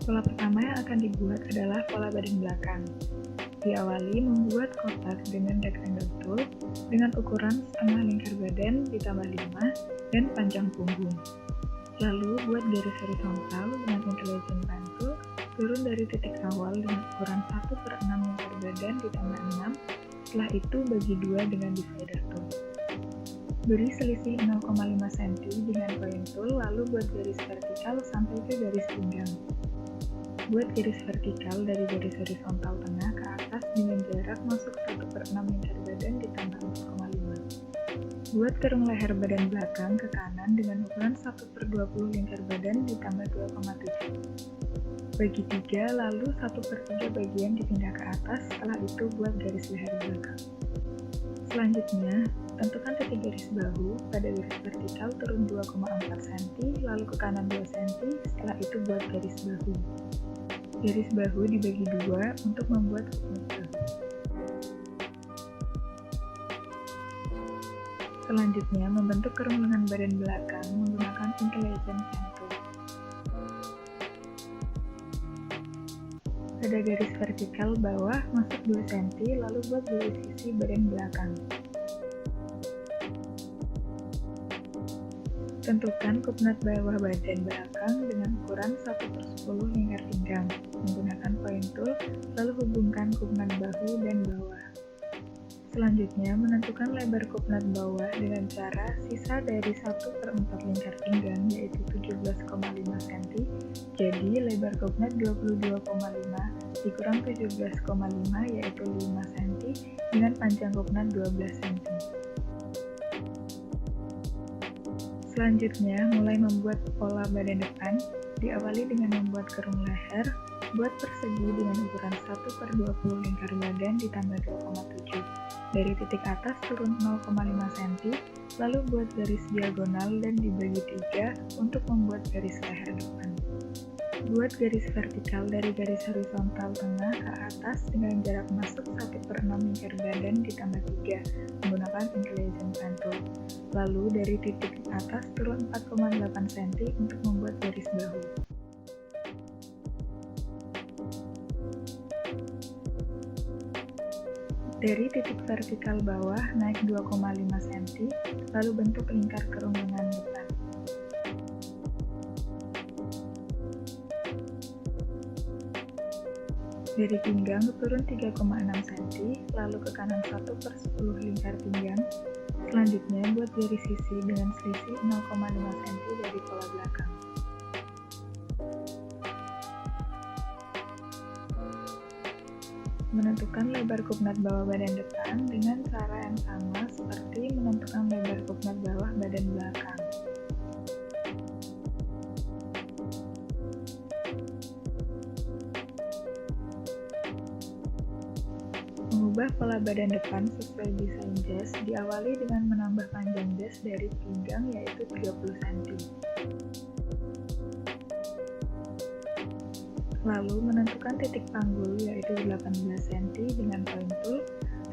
Pola pertama yang akan dibuat adalah pola badan belakang. Diawali membuat kotak dengan rectangle tool dengan ukuran setengah lingkar badan ditambah 5 dan panjang punggung. Lalu buat garis horizontal dengan intelligent pen tool, turun dari titik awal dengan ukuran 1/6 lingkar badan ditambah 6, setelah itu bagi 2 dengan divider tool. Beri selisih 0,5 cm dengan point tool, lalu buat garis vertikal sampai ke garis pinggang. Buat garis vertikal dari garis horizontal tengah ke atas dengan jarak masuk 1/6 lingkar badan ditambah 4,5. Buat kerung leher badan belakang ke kanan dengan ukuran 1/20 lingkar badan ditambah 2,7. Bagi 3, lalu 1/3 bagian dipindah ke atas, setelah itu buat garis leher belakang. Selanjutnya, tentukan titik garis bahu, pada garis vertikal turun 2,4 cm, lalu ke kanan 2 cm, setelah itu buat garis bahu. Garis bahu dibagi 2 untuk membuat kupnut bahu. Selanjutnya, membentuk kerung lengan badan belakang menggunakan intelligent pen tool. Pada garis vertikal bawah masuk 2 cm, lalu buat garis sisi badan belakang. Tentukan kupnat bawah badan belakang dengan ukuran 1/10 lingkar pinggang menggunakan point tool, lalu hubungkan kupnat bahu dan bawah. Selanjutnya, menentukan lebar kupnat bawah dengan cara sisa dari 1/4 lingkar pinggang yaitu 17,5 cm, jadi lebar kupnat 22,5 dikurang 17,5 yaitu 5 cm dengan panjang kupnat 12 cm. Selanjutnya, mulai membuat pola badan depan, diawali dengan membuat kerung leher, buat persegi dengan ukuran 1/20 lingkar badan ditambah 2,7. Dari titik atas turun 0,5 cm, lalu buat garis diagonal dan dibagi 3 untuk membuat garis leher depan. Buat garis vertikal dari garis horizontal tengah ke atas dengan jarak masuk 1/6 lingkar badan ditambah 3 menggunakan intelligent pen tool. Lalu dari titik atas turun 4,8 cm untuk membuat garis bahu. Dari titik vertikal bawah naik 2,5 cm, lalu bentuk lingkar kerung lengan depan. Dari pinggang turun 3,6 cm, lalu ke kanan 1/10 lingkar pinggang. Selanjutnya buat garis sisi dengan selisih 0,5 cm dari pola belakang. Menentukan lebar kupnat bawah badan depan dengan cara yang sama seperti menentukan lebar kupnat bawah badan belakang. Mengubah pola badan depan sesuai desain jas, diawali dengan menambah panjang jas dari pinggang yaitu 30 cm. Lalu menentukan titik panggul yaitu 18 cm dengan point tool,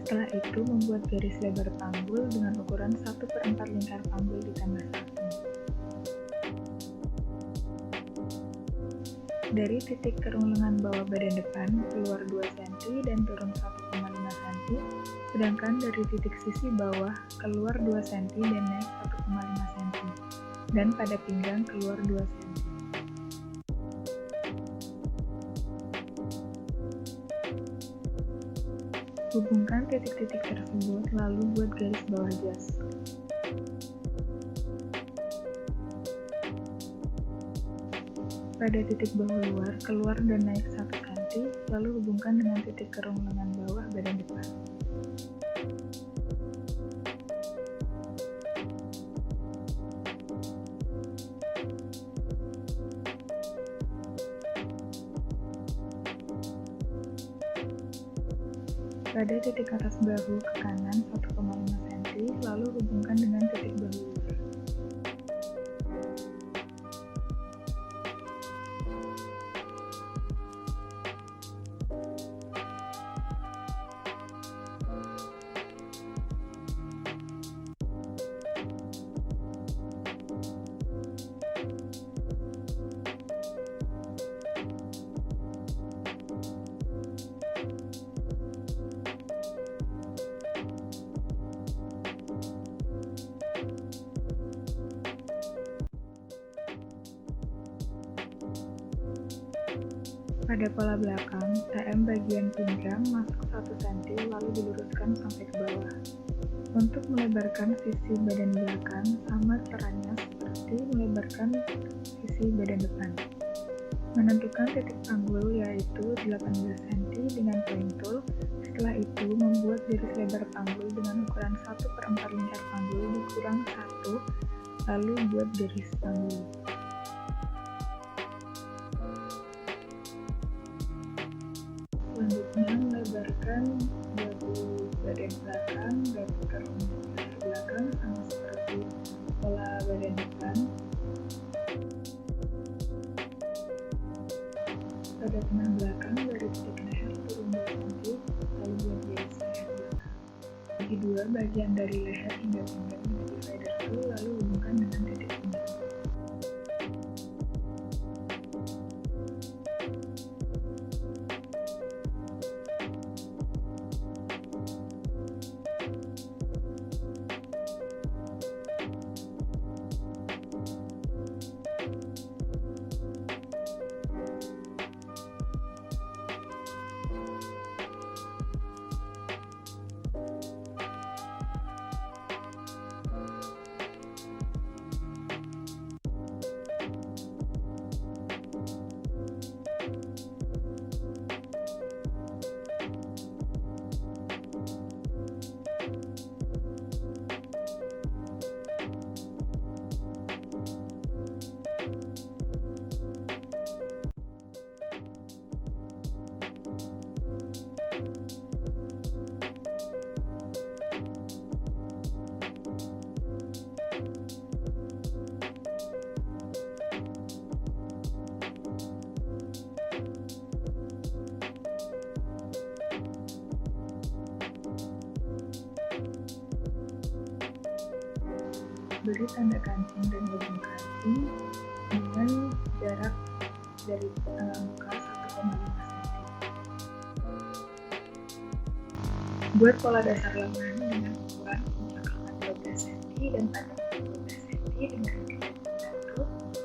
setelah itu membuat garis lebar panggul dengan ukuran 1/4 lingkar panggul ditambah 1. Dari titik kerung lengan bawah badan depan keluar 2 cm dan turun 1,5 cm, sedangkan dari titik sisi bawah keluar 2 cm dan naik 1,5 cm, dan pada pinggang keluar 2 cm. Hubungkan titik-titik tersebut lalu buat garis bawah jas. Pada titik bahu luar, keluar dan naik 1 cm, lalu hubungkan dengan titik kerung lengan bawah badan depan. Pada titik atas bahu ke kanan 1,5 cm, lalu hubungkan dengan titik bahu luar. Pada pola belakang, TM bagian pinggang masuk 1 cm lalu diluruskan sampai ke bawah. Untuk melebarkan sisi badan belakang, sama caranya seperti melebarkan sisi badan depan. Menentukan titik panggul yaitu 18 cm dengan point tool. Setelah itu, membuat garis lebar panggul dengan ukuran 1/4 lingkar panggul dikurang 1, lalu buat garis panggul. Selanjutnya, melebarkan bahu badan belakang dan kerong leher belakang sama seperti pola badan depan. Pada tengah belakang dari titik leher turun 2 cm, lalu buat garis leher belakang. Bagi dua bagian dari leher hingga pinggang dengan divider tool, lalu hubungkan dengan titik pinggang. Beri tanda kancing dan ujung kancing dengan jarak dari tengah muka 1,5 cm. Buat pola dasar lengan dengan ukuran puncak lengan 12 cm dan panjang 12 cm dengan garis bantu,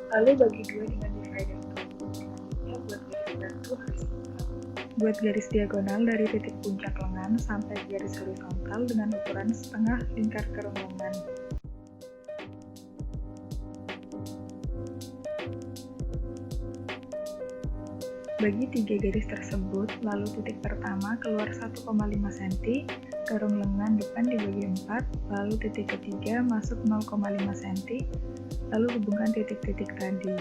lalu bagi dua dengan divider tool. Selanjutnya buat garis bantu horizontal. Buat garis diagonal dari titik puncak lengan sampai garis horizontal dengan ukuran setengah lingkar kerong lengan. Bagi 3 garis tersebut, lalu titik pertama keluar 1,5 cm, kerong lengan depan dibagi 4, lalu titik ketiga masuk 0,5 cm, lalu hubungkan titik-titik tadi.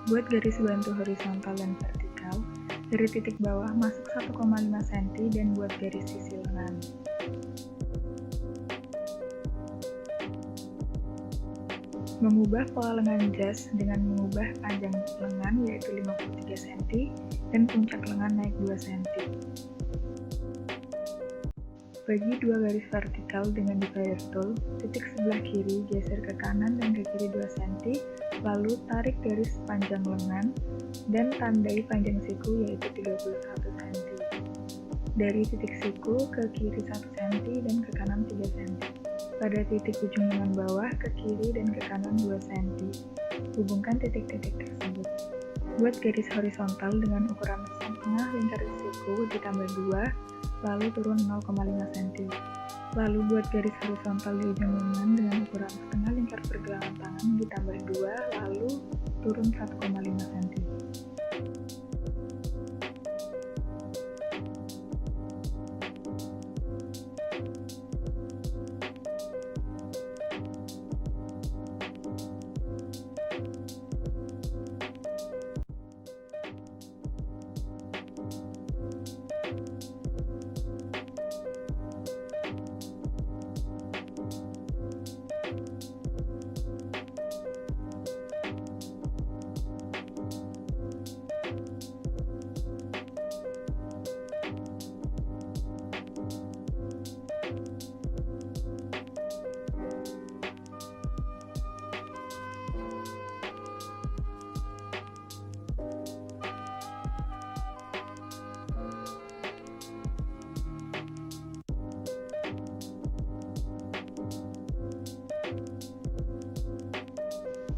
Buat garis bantu horizontal dan vertikal, dari titik bawah masuk 1,5 cm dan buat garis sisi lengan. Mengubah pola lengan jas dengan mengubah panjang lengan yaitu 53 cm dan puncak lengan naik 2 cm. Bagi dua garis vertikal dengan divider tool, titik sebelah kiri geser ke kanan dan ke kiri 2 cm, lalu tarik garis panjang lengan dan tandai panjang siku yaitu 31 cm. Dari titik siku ke kiri 1 cm dan ke kanan 3 cm. Pada titik ujung lengan bawah ke kiri dan ke kanan 2 cm. Hubungkan titik-titik tersebut. Buat garis horizontal dengan ukuran setengah lingkar siku ditambah 2, lalu turun 0,5 cm. Lalu buat garis horizontal di ujung lengan dengan ukuran setengah lingkar pergelangan tangan ditambah 2, lalu turun 1,5 cm.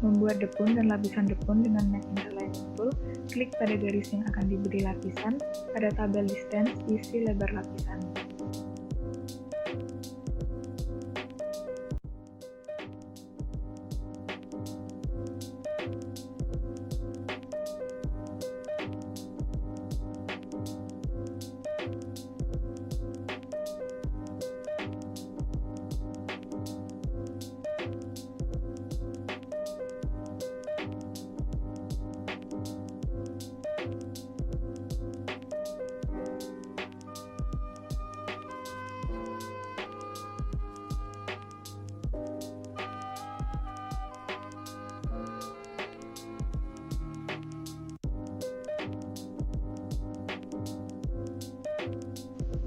Membuat depun dan lapisan depun dengan Magnifying Alignment Tool, klik pada garis yang akan diberi lapisan. Pada tabel Distance, isi lebar lapisan.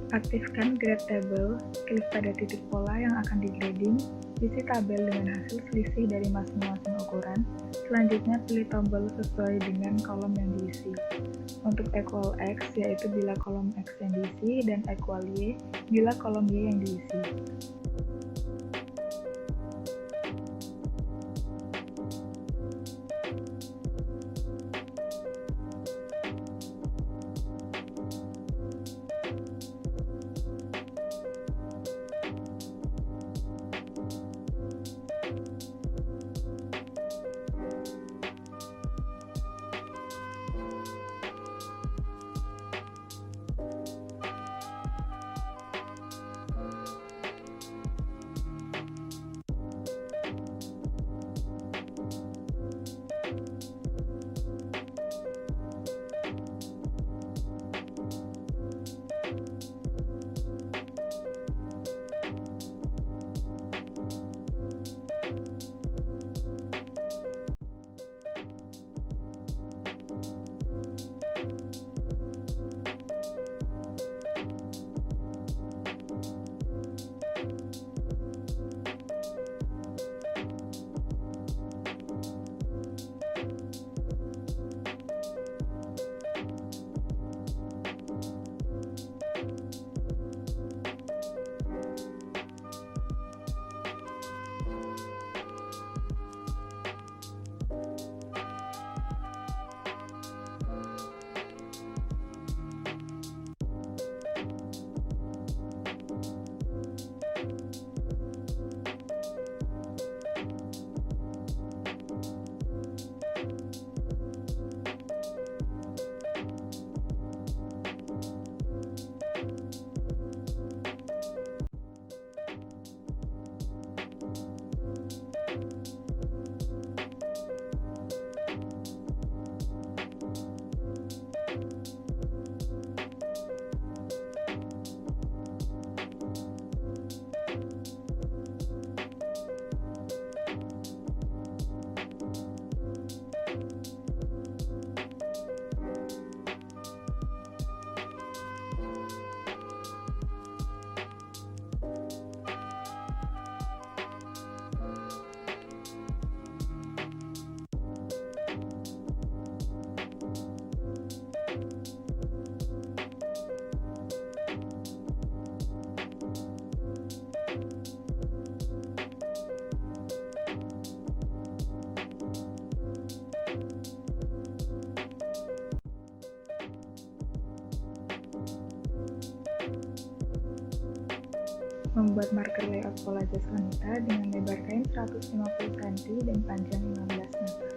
Aktifkan Grade Table, klik pada titik pola yang akan di-grading, isi tabel dengan hasil selisih dari masing-masing ukuran. Selanjutnya pilih tombol sesuai dengan kolom yang diisi. Untuk equal X, yaitu bila kolom X yang diisi, dan equal Y, bila kolom Y yang diisi. Membuat marker layout collage wanita dengan lebar kain 150 cm dan panjang 15 meter.